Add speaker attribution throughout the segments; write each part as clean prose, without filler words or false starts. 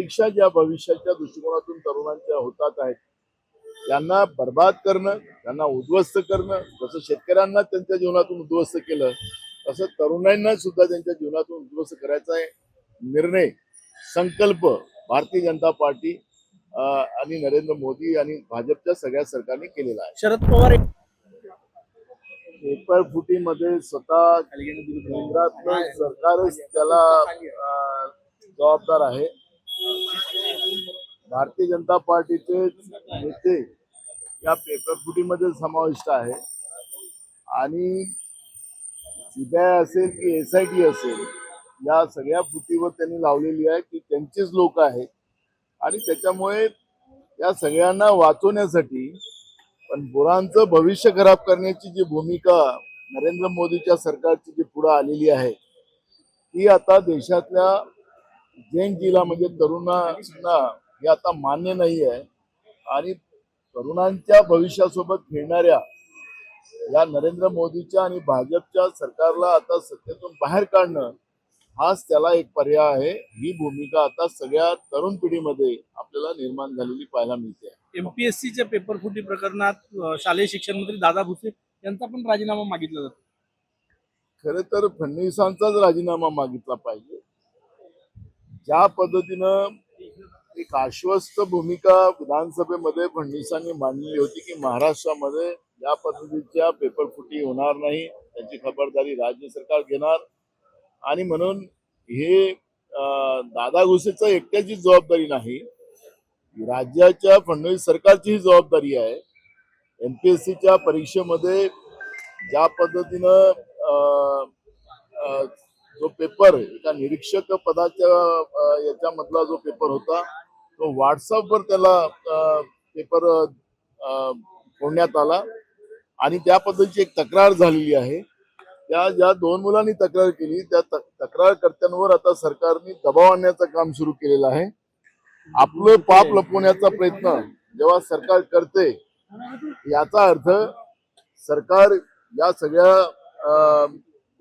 Speaker 1: परीक्षा ज्या भविष्याच्या दृष्टिकोनातून तरुणांच्या होतात आहेत त्यांना बर्बाद करणं, त्यांना उद्ध्वस्त करणं, जसं शेतकऱ्यांना त्यांच्या जीवनातून उद्ध्वस्त केलं तसं तरुणांना सुद्धा त्यांच्या जीवनातून उद्ध्वस्त करायचा आहे निर्णय, संकल्प भारतीय जनता पार्टी आणि नरेंद्र मोदी आणि भाजपच्या सगळ्या सरकारने केलेला आहे.
Speaker 2: शरद पवार
Speaker 1: पेपर फुटीमध्ये स्वतः केंद्रातलं सरकारच त्याला जबाबदार आहे. भारतीय जनता पार्टीचे नेते या पेपर फुटीमध्ये समाविष्ट आहे आणि सीबीआय असेल की SIT असेल या सगळ्या फुटीवर त्यांनी लावलेली आहे की त्यांचीच लोक आहेत आणि त्याच्यामुळे या सगळ्यांना वाचवण्यासाठी पण पोरांचं भविष्य खराब करण्याची जी भूमिका नरेंद्र मोदीच्या सरकारची जी पुढे आलेली आहे ती आता देशातल्या जनजीला म्हणजे तरुणांना हे आता मान्य नाही आहे आणि तरुणांच्या भविष्यासोबत खेळणाऱ्या या नरेंद्र मोदीच्या आणि भाजपच्या सरकारला आता सत्तेतून बाहेर काढणं हाच त्याला एक पर्याय आहे. ही भूमिका आता सगळ्या तरुण पिढीमध्ये आपल्याला निर्माण झालेली पाहायला मिळते.
Speaker 2: MPSCच्या पेपर फुटी प्रकरणात शालेय शिक्षण मंत्री दादा भुसे यांचा पण राजीनामा मागितला जातो.
Speaker 1: खरं तर फडणवीसांचाच राजीनामा मागितला पाहिजे. ज्या पद्धतीनं एक आश्वस्त भूमिका विधानसभेमध्ये फडणवीसांनी मांडलेली होती की महाराष्ट्रामध्ये या पद्धतीच्या पेपर फुटी होणार नाही, त्याची खबरदारी राज्य सरकार घेणार आणि म्हणून हे दादा भुसेचं एकट्याची जबाबदारी नाही, राज्याच्या फडणवीस सरकारची ही जबाबदारी आहे. MPSCच्या परीक्षेमध्ये ज्या पद्धतीनं जो पेपर एका निरीक्षक पदाच्या याच्यामधला जो पेपर होता तो व्हॉट्सअपवर त्याला पेपर फोडण्यात आला आणि त्या पद्धतीची एक तक्रार झालेली आहे. त्या ज्या दोन मुलांनी तक्रार केली त्या तक्रारकर्त्यांवर आता सरकारने दबाव आणण्याचं काम सुरू केलेलं आहे. आपलं पाप लपवण्याचा प्रयत्न जेव्हा सरकार करते याचा अर्थ सरकार या सगळ्या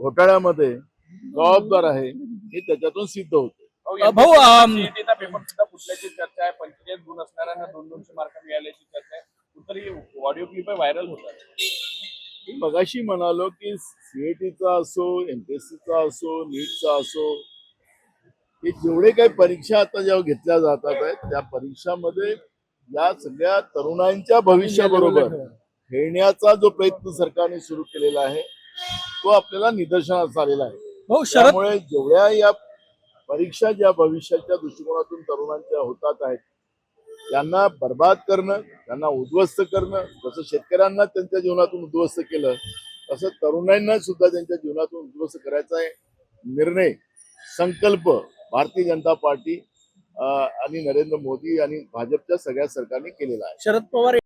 Speaker 1: घोटाळ्यामध्ये जबाबदार आहे हे त्याच्यातून सिद्ध होते.
Speaker 2: भाऊ
Speaker 3: पेपर सुद्धा फुटल्याची चर्चा आहे. 45 गुण असणाऱ्यांना 200 मार्क मिळाल्याची चर्चा आहे. कुठतरी ऑडिओ क्लिप व्हायरल होतात.
Speaker 1: मी मगाशी म्हणालो की CATचा असो, MPSCचा असो, नीटचा असो, हे जेवढे काही परीक्षा आता जेव्हा घेतल्या जातात आहेत त्या परीक्षामध्ये या सगळ्या तरुणांच्या भविष्याबरोबर खेळण्याचा जो प्रयत्न सरकारने सुरू केलेला आहे तो आपल्याला निदर्शनास आलेला आहे. त्यामुळे जेवढ्या या परीक्षा ज्या भविष्याच्या दृष्टिकोनातून तरुणांच्या होतात आहेत त्यांना बर्बाद करणं, त्यांना उद्ध्वस्त करणं, जसं शेतकऱ्यांना त्यांच्या जीवनातून उद्ध्वस्त केलं तसं तरुणांना सुद्धा त्यांच्या जीवनातून उद्ध्वस्त करायचा आहे निर्णय, संकल्प भारतीय जनता पार्टी आणि नरेंद्र मोदी आणि भाजपच्या सगळ्या सरकारने केलेला आहे.
Speaker 2: शरद पवार